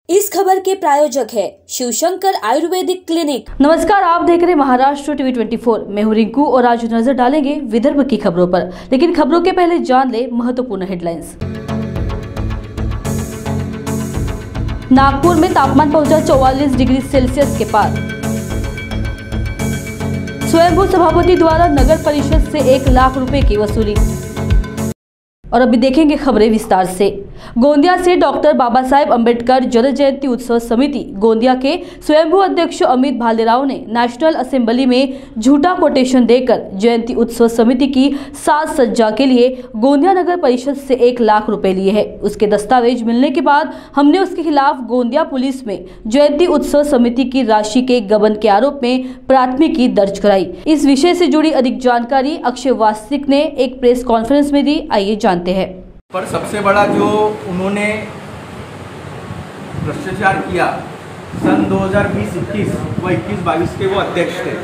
इस खबर के प्रायोजक है शिवशंकर आयुर्वेदिक क्लिनिक। नमस्कार, आप देख रहे हैं महाराष्ट्र टीवी 24। मैं हूं रिंकू और आज नजर डालेंगे विदर्भ की खबरों पर। लेकिन खबरों के पहले जान ले महत्वपूर्ण हेडलाइंस। नागपुर में तापमान पहुंचा 44 डिग्री सेल्सियस के पार। स्वयंभू सभापति द्वारा नगर परिषद से 1 लाख रुपए की वसूली। और अभी देखेंगे खबरें विस्तार से। गोंदिया से डॉक्टर बाबा साहेब अंबेडकर जन्म जयंती उत्सव समिति गोंदिया के स्वयंभू अध्यक्ष अमित भालेराव ने नेशनल असेंबली में झूठा कोटेशन देकर जयंती उत्सव समिति की साज सज्जा के लिए गोंदिया नगर परिषद से 1 लाख रुपए लिए हैं। उसके दस्तावेज मिलने के बाद हमने उसके खिलाफ गोंदिया पुलिस में जयंती उत्सव समिति की राशि के गबन के आरोप में प्राथमिकी दर्ज कराई। इस विषय से जुड़ी अधिक जानकारी अक्षय वास्तविक ने एक प्रेस कॉन्फ्रेंस में दी। आइए जानते हैं। पर सबसे बड़ा जो उन्होंने भ्रष्टाचार किया सन 2020-21 व 21-22 के वो अध्यक्ष थे।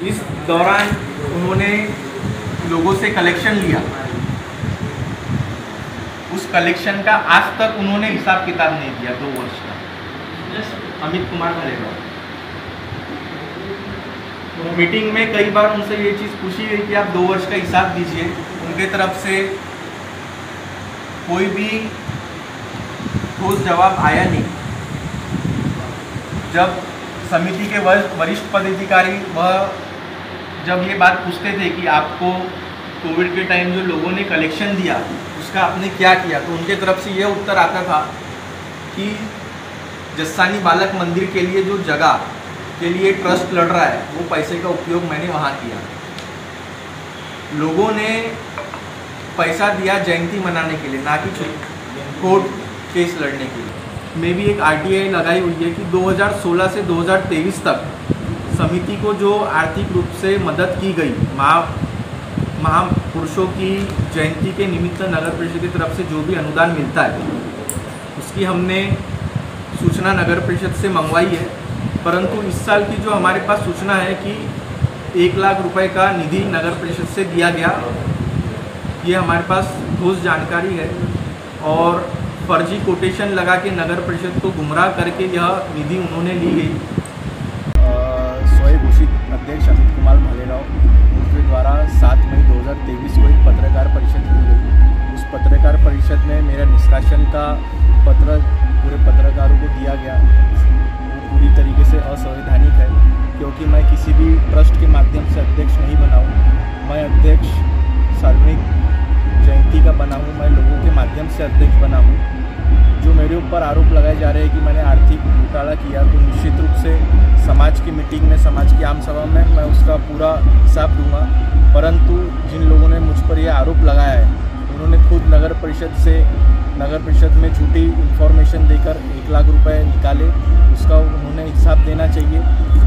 इस दौरान उन्होंने लोगों से कलेक्शन लिया। उस कलेक्शन का आज तक उन्होंने हिसाब किताब नहीं दिया 2 वर्ष का। अमित कुमार भालेराव मीटिंग में कई बार उनसे ये चीज़ पूछी गई कि आप 2 वर्ष का हिसाब दीजिए। उनके तरफ से कोई भी ठोस जवाब आया नहीं। जब समिति के वरिष्ठ पदाधिकारी वह जब ये बात पूछते थे कि आपको कोविड के टाइम जो लोगों ने कलेक्शन दिया उसका आपने क्या किया, तो उनके तरफ से यह उत्तर आता था कि जस्सानी बालक मंदिर के लिए जो जगह के लिए ट्रस्ट लड़ रहा है वो पैसे का उपयोग मैंने वहाँ किया। लोगों ने पैसा दिया जयंती मनाने के लिए, ना कि कोर्ट केस लड़ने के लिए। में भी एक RTI लगाई हुई है कि 2016 से 2023 तक समिति को जो आर्थिक रूप से मदद की गई महापुरुषों की जयंती के निमित्त नगर परिषद की तरफ से जो भी अनुदान मिलता है उसकी हमने सूचना नगर परिषद से मंगवाई है। परंतु इस साल की जो हमारे पास सूचना है कि 1 लाख रुपए का निधि नगर परिषद से दिया गया, ये हमारे पास ठोस जानकारी है। और फर्जी कोटेशन लगा के नगर परिषद को गुमराह करके यह निधि उन्होंने ली गई। स्वयं घोषित अध्यक्ष अमित कुमार भालेराव उनके द्वारा 7 मई 2023 को एक पत्रकार परिषद की गई। उस पत्रकार परिषद में मेरा निष्कासन का पत्र पूरे पत्रकारों को दिया गया। वो पूरी तरीके से असंवैधानिक है, क्योंकि मैं किसी भी ट्रस्ट के माध्यम से अध्यक्ष नहीं बना हूँ। मैं अध्यक्ष सार्वजनिक जयंती का बना हूँ, मैं लोगों के माध्यम से अध्यक्ष बना हूँ। जो मेरे ऊपर आरोप लगाए जा रहे हैं कि मैंने आर्थिक घोटाला किया, तो निश्चित रूप से समाज की मीटिंग में, समाज की आम सभा में मैं उसका पूरा हिसाब दूंगा। परंतु जिन लोगों ने मुझ पर यह आरोप लगाया है उन्होंने खुद नगर परिषद में झूठी इन्फॉर्मेशन देकर 1 लाख रुपए निकाले। उसका उन्होंने हिसाब देना चाहिए।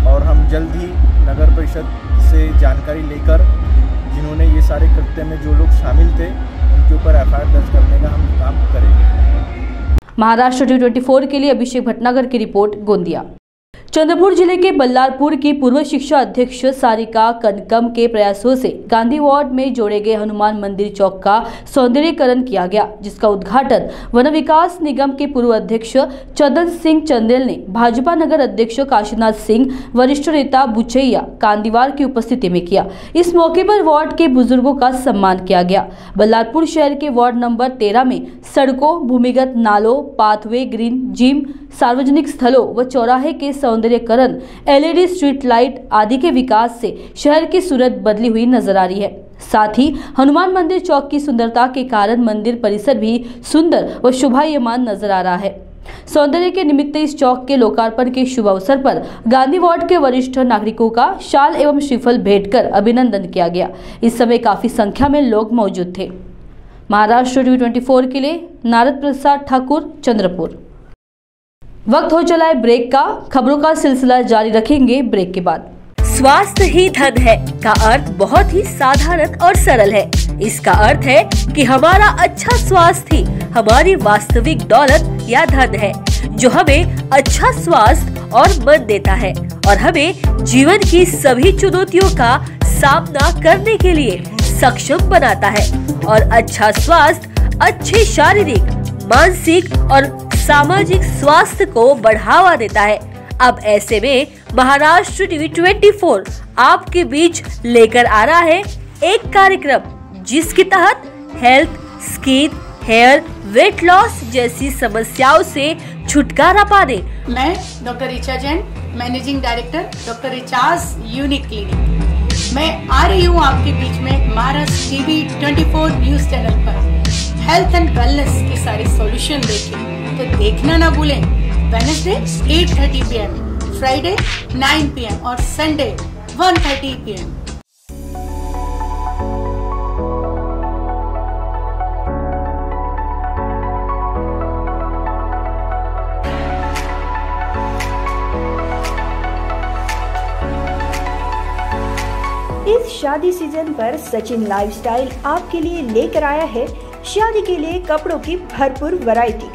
और हम जल्द ही नगर परिषद से जानकारी लेकर जिन्होंने ये सारे कृत्य में जो लोग शामिल थे उनके ऊपर FIR दर्ज करने का हम काम करेंगे। महाराष्ट्र टीवी 24 के लिए अभिषेक भटनागर की रिपोर्ट, गोंदिया। चंद्रपुर जिले के बल्लारपुर की पूर्व शिक्षा अध्यक्ष सारिका कनकम के प्रयासों से गांधी वार्ड में जोड़े गए हनुमान मंदिर चौक का सौंदर्यीकरण किया गया, जिसका उद्घाटन वन विकास निगम के पूर्व अध्यक्ष चंदन सिंह चंदेल ने भाजपा नगर अध्यक्ष काशीनाथ सिंह, वरिष्ठ नेता बुचैया कांदीवार की उपस्थिति में किया। इस मौके पर वार्ड के बुजुर्गों का सम्मान किया गया। बल्लारपुर शहर के वार्ड नंबर 13 में सड़कों, भूमिगत नालों, पाथवे, ग्रीन जिम, सार्वजनिक स्थलों व चौराहे के सौंदर्यीकरण, LED स्ट्रीट लाइट आदि के विकास से शहर की सूरत बदली हुई नजर आ रही है। साथ ही हनुमान मंदिर चौक की सुंदरता के कारण मंदिर परिसर भी सुंदर व शोभायमान नजर आ रहा है। सौंदर्य के निमित्त इस चौक के लोकार्पण के शुभ अवसर पर गांधी वार्ड के वरिष्ठ नागरिकों का शाल एवं श्रीफल भेंट कर अभिनंदन किया गया। इस समय काफी संख्या में लोग मौजूद थे। महाराष्ट्र टीवी 24 के लिए नारद प्रसाद ठाकुर, चंद्रपुर। वक्त हो चला है ब्रेक का। खबरों का सिलसिला जारी रखेंगे ब्रेक के बाद। स्वास्थ्य ही धन है का अर्थ बहुत ही साधारण और सरल है। इसका अर्थ है कि हमारा अच्छा स्वास्थ्य ही हमारी वास्तविक दौलत या धन है, जो हमें अच्छा स्वास्थ्य और मन देता है और हमें जीवन की सभी चुनौतियों का सामना करने के लिए सक्षम बनाता है। और अच्छा स्वास्थ्य अच्छे शारीरिक, मानसिक और सामाजिक स्वास्थ्य को बढ़ावा देता है। अब ऐसे में महाराष्ट्र टीवी 24 आपके बीच लेकर आ रहा है एक कार्यक्रम जिसके तहत health, skin, hair, weight loss जैसी समस्याओं से छुटकारा पाने। मैं doctor Richa Jain, managing director doctor Richa's unique clinic. मैं आ रही हूँ आपके बीच में महाराष्ट्र टीवी 24 न्यूज चैनल पर हेल्थ एंड वेलनेस के सारे सॉल्यूशन लेके, तो देखना ना भूलें। वेडनेसडे 8:30 PM, फ्राइडे 9 PM और संडे 1:30 PM। इस शादी सीजन पर सचिन लाइफस्टाइल आपके लिए लेकर आया है शादी के लिए कपड़ों की भरपूर variety,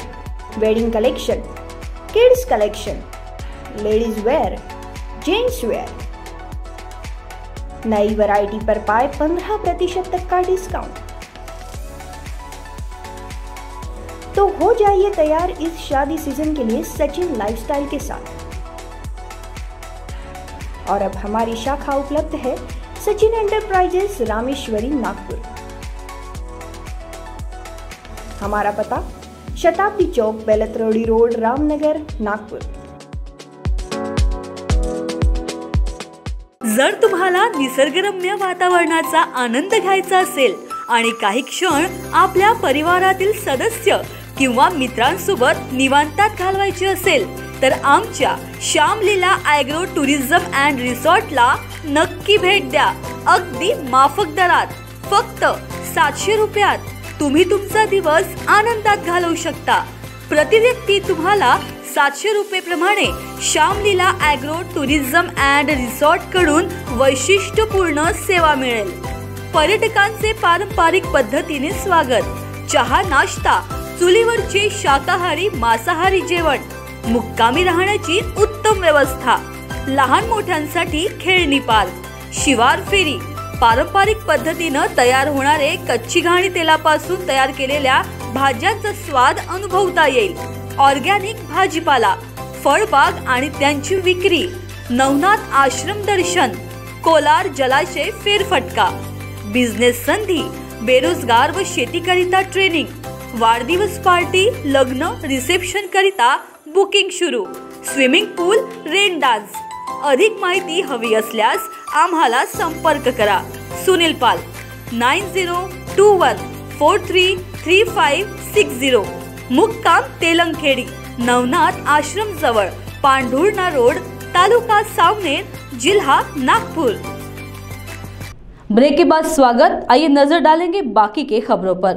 wedding collection, kids collection, ladies wear, gents wear. नई वैरायटी पर पाए 15% तक का डिस्काउंट। तो हो जाइए तैयार इस शादी सीजन के लिए सचिन लाइफस्टाइल के साथ। और अब हमारी शाखा उपलब्ध है सचिन एंटरप्राइजेस, रामेश्वरी, नागपुर। हमारा पता शताब्दी चौक, बेलतरोडी रोड, रामनगर, नागपूर। जर तुम्हाला निसर्गरम्य वातावरणाचा आनंद घ्यायचा असेल आणि काही क्षण आपल्या परिवारातील सदस्य किंवा मित्रांसोबत निवांतात घालवायचे असेल तर आमच्या श्यामलीला ॲग्रो टुरिझम अँड रिसॉर्टला नक्की भेट द्या। अगदी माफक दरात फक्त 700 रुपयात तुम्ही तुमचा दिवस आनंदात घालवू शकता। प्रति व्यक्ती तुम्हाला 700 रुपये प्रमाणे Shyamlila agro tourism and resort कडून वैशिष्ट्यपूर्ण सेवा मिळेल। पर्यटकांचे पारंपरिक पद्धतीने स्वागत, चहा, नाश्ता, चुलीवरचे शाकाहारी मांसाहारी जेवण, मुक्कामी राहण्याची उत्तम व्यवस्था, लहान मोठ्यांसाठी खेळणी पार्क, शिवार फेरी, पारंपरिक पद्धतीनं तयार होणारे कच्ची घाणी तेलापासून तयार केलेल्या भाज्यांचा स्वाद अनुभवता येईल, ऑर्गॅनिक भाजीपाला, फळबाग आणि त्यांची विक्री, नवनाथ आश्रम दर्शन, कोलार जलाशय फेरफटका, बिझनेस संधी, बेरोजगार व शेतीकरिता ट्रेनिंग, वाढदिवस पार्टी, लग्न, रिसेप्शन करिता बुकिंग सुरू, स्विमिंग पूल, रेन डान्स। अधिक माहिती हवी असल्यास आम्हाला संपर्क करा। सुनील पाल 9021433560, मुक्काम तेलंगखेडी, नवनाथ आश्रम जवळ, पांढुर्णा रोड, तालुका सावनेर, जिल्हा नागपुर। ब्रेक के बाद स्वागत, आइए नजर डालेंगे बाकी के खबरों पर।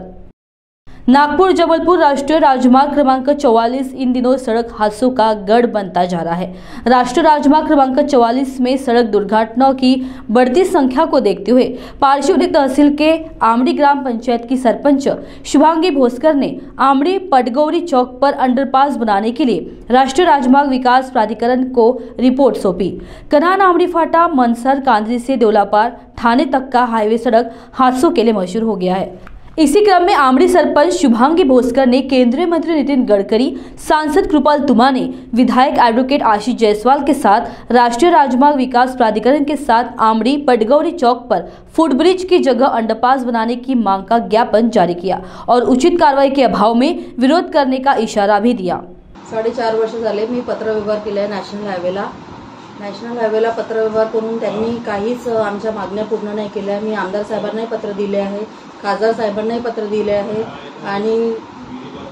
नागपुर जबलपुर राष्ट्रीय राजमार्ग क्रमांक 44 इन दिनों सड़क हादसों का गढ़ बनता जा रहा है। राष्ट्रीय राजमार्ग क्रमांक 44 में सड़क दुर्घटनाओं की बढ़ती संख्या को देखते हुए पारशिवनी तहसील के आमड़ी ग्राम पंचायत की सरपंच शुभांगी भोसकर ने आमड़ी पटगौरी चौक पर अंडरपास बनाने के लिए राष्ट्रीय राजमार्ग विकास प्राधिकरण को रिपोर्ट सौंपी। कनान आमड़ी फाटा मनसर कांदरी से देवलापार थाने तक का हाईवे सड़क हादसों के लिए मशहूर हो गया है। इसी क्रम में आमड़ी सरपंच शुभांगी भोसकर ने केंद्रीय मंत्री नितिन गडकरी, सांसद कृपाल तुमाने, विधायक एडवोकेट आशीष जायसवाल के साथ राष्ट्रीय राजमार्ग विकास प्राधिकरण के साथ आमड़ी पटगौरी चौक पर फुटब्रिज की जगह अंडरपास बनाने की मांग का ज्ञापन जारी किया और उचित कार्रवाई के अभाव में विरोध करने का इशारा भी दिया। 4.5 वर्ष झाले मी पत्रव्यवहार केला आहे नॅशनल हायवेला पत्रव्यवहार करून त्यांनी काहीच आमच्या मागण्या पूर्ण नाही केल्या। मी आमदार साहेबांनाही पत्र दिले आहे, खासदार साहेबांनाही पत्र दिले आहे आणि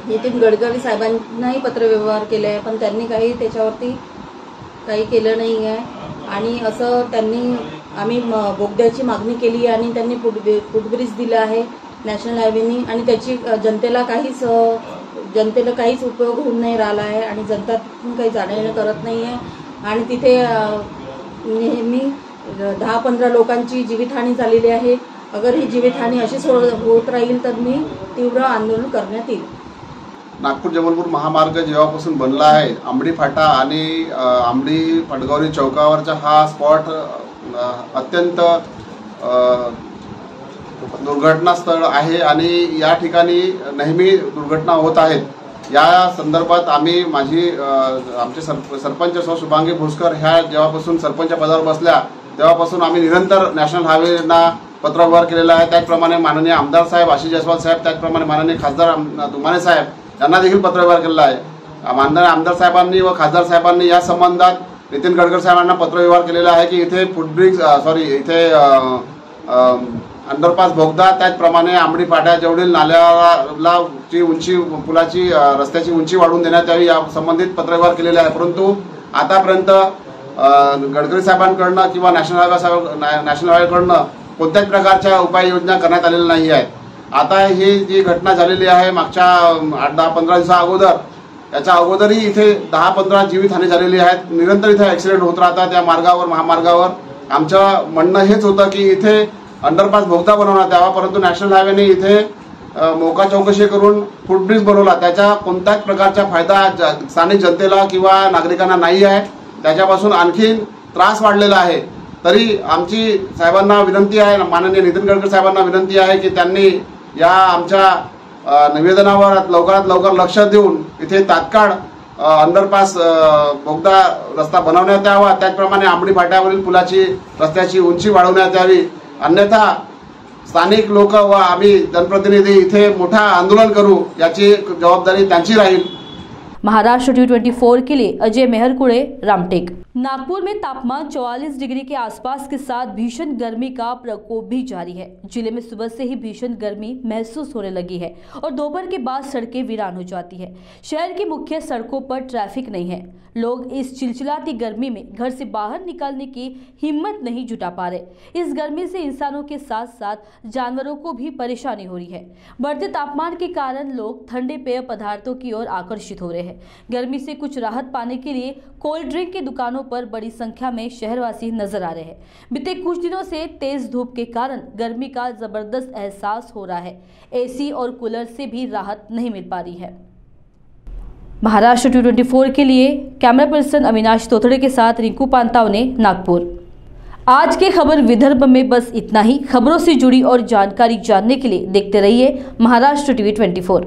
नितीन गडकरी साहेबांनाही पत्रव्यवहार केले आहे, पण त्यांनी काही त्याच्यावरती काही केलं नाही आहे। आणि असं त्यांनी आम्ही बोगद्याची मागणी केली आणि त्यांनी फुटब्रिज दिला आहे नॅशनल हायवेनी आणि त्याची जनतेला काहीच उपयोग होऊन नाही राहिला आहे आणि जनता काही जाणं करत नाही आहे आणि तिथे नेहमी 10-15 लोकांची जीवितहानी झालेली आहे। अगर ही जीवितहानी अशीच होत राहील तर मी तीव्र आंदोलन करण्यात येईल। नागपूर जबलपूर महामार्ग जेव्हापासून बनला आहे, आंबडी फाटा आणि आंबडी पटगौरी चौकावरचा हा स्पॉट अत्यंत दुर्घटनास्थळ आहे आणि या ठिकाणी नेहमी दुर्घटना होत आहेत। या संदर्भात आम्ही आमचे सरपंच सौ शुभांगी भोसकर ह्या जेव्हापासून सरपंच पदावर बसल्या तेव्हापासून आम्ही निरंतर नॅशनल हायवेना पत्रव्यवहार केलेला आहे. त्याचप्रमाणे माननीय आमदार साहेब आशिष जयस्वाल साहेब, त्याचप्रमाणे माननीय खासदार धुमाने साहेब यांना देखील पत्रव्यवहार केलेला आहे. माननीय आमदार साहेबांनी व खासदार साहेबांनी या संबंधात नितीन गडकरी साहेबांना पत्रव्यवहार केलेला आहे की इथे इथे अंडरपास बोगदा, त्याचप्रमाणे आंबडी फाट्याजवळील नाल्याला ची उंची, पुलाची रस्त्याची उंची वाढवून देण्यात यावी या संबंधित पत्रव्यवहार केलेले आहे. परंतु आतापर्यंत गडकरी साहेबांकडनं किंवा नॅशनल हायवेकडनं कोणत्याच प्रकारच्या उपाययोजना करण्यात आलेल्या नाही आहेत. आता ही जी घटना झालेली आहे मागच्या 8-10-15 दिवसा अगोदर, याच्या अगोदरही इथे 10-15 जीवितहानी झालेली आहेत. निरंतर इथे ॲक्सिडेंट होत राहतात या मार्गावर, महामार्गावर. आमचं म्हणणं हेच होतं की इथे अंडरपास बोगदा बनवण्यात यावा, परंतु नॅशनल हायवेने इथे मोका चौकशी करून फुटब्रिज बनवला. त्याच्या कोणत्याच प्रकारचा फायदा स्थानिक जनतेला किंवा नागरिकांना नाही आहे. त्याच्यापासून आणखी त्रास वाढलेला आहे. तरी आमची साहेबांना विनंती आहे, माननीय नितीन गडकरी साहेबांना विनंती आहे की त्यांनी या आमच्या निवेदनावर लवकरात लवकर लक्ष देऊन इथे तात्काळ अंडरपास बोगदा रस्ता बनवण्यात यावा. त्याचप्रमाणे आंबडी फाट्यावरील पुलाची रस्त्याची उंची वाढवण्यात यावी. अन्यथा स्थानिक लोक व आम्ही जनप्रतिनिधी इथे मोठा आंदोलन करू, याची जबाबदारी त्यांची राहील. महाराष्ट्र T24 के लिए अजय मेहरकुड़े, रामटेक। नागपुर में तापमान 44 डिग्री के आसपास के साथ भीषण गर्मी का प्रकोप भी जारी है। जिले में सुबह से ही भीषण गर्मी महसूस होने लगी है और दोपहर के बाद सड़कें वीरान हो जाती है। शहर की मुख्य सड़कों पर ट्रैफिक नहीं है। लोग इस चिलचिलाती गर्मी में घर से बाहर निकलने की हिम्मत नहीं जुटा पा रहे। इस गर्मी से इंसानों के साथ साथ जानवरों को भी परेशानी हो रही है। बढ़ते तापमान के कारण लोग ठंडे पेय पदार्थों की ओर आकर्षित हो रहे हैं। गर्मी से कुछ राहत पाने के लिए कोल्ड ड्रिंक की दुकानों पर बड़ी संख्या में शहरवासी नजर आ रहे हैं। बीते कुछ दिनों से तेज धूप के कारण गर्मी का जबरदस्त एहसास हो रहा है। एसी और कूलर से भी राहत नहीं मिल पा रही है। महाराष्ट्र T24 के लिए कैमरा पर्सन अविनाश तोथड़े के साथ रिंकू पांतावने, नागपुर। आज के खबर विदर्भ में बस इतना ही। खबरों से जुड़ी और जानकारी जानने के लिए देखते रहिए महाराष्ट्र TV24।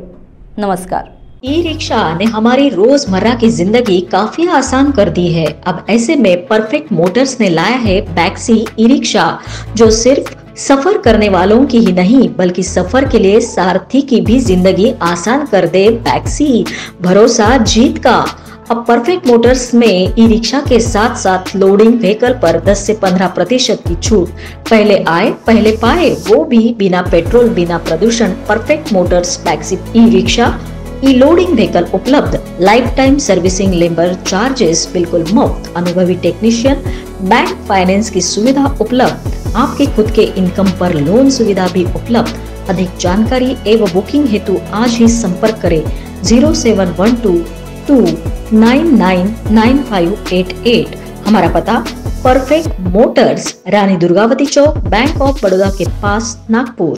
नमस्कार। ई रिक्शा ने हमारी रोजमर्रा की जिंदगी काफी आसान कर दी है। अब ऐसे में परफेक्ट मोटर्स ने लाया है बैक्सी ई रिक्शा, जो सिर्फ सफर करने वालों की ही नहीं बल्कि सफर के लिए सारथी की भी जिंदगी आसान कर दे। बैक्सी, भरोसा जीत का। अब परफेक्ट मोटर्स में ई रिक्शा के साथ साथ लोडिंग व्हीकल पर 10 से 15% की छूट। पहले आए पहले पाए, वो भी बिना पेट्रोल बिना प्रदूषण। परफेक्ट मोटर्स बैक्सी ई रिक्शा, ई लोडिंग व्हीकल उपलब्ध। Life time servicing, labour charges बिल्कुल मुफ्त। अनुभवी टेक्नीशियन, बैंक फाइनेंस की सुविधा उपलब्ध। आपके खुद के इनकम पर लोन सुविधा भी उपलब्ध। अधिक जानकारी एवं बुकिंग हेतु आज ही संपर्क करें 0712 299 9588। हमारा पता perfect Motors, Rani Durgavati Chowk, bank of Baroda के पास, नागपुर।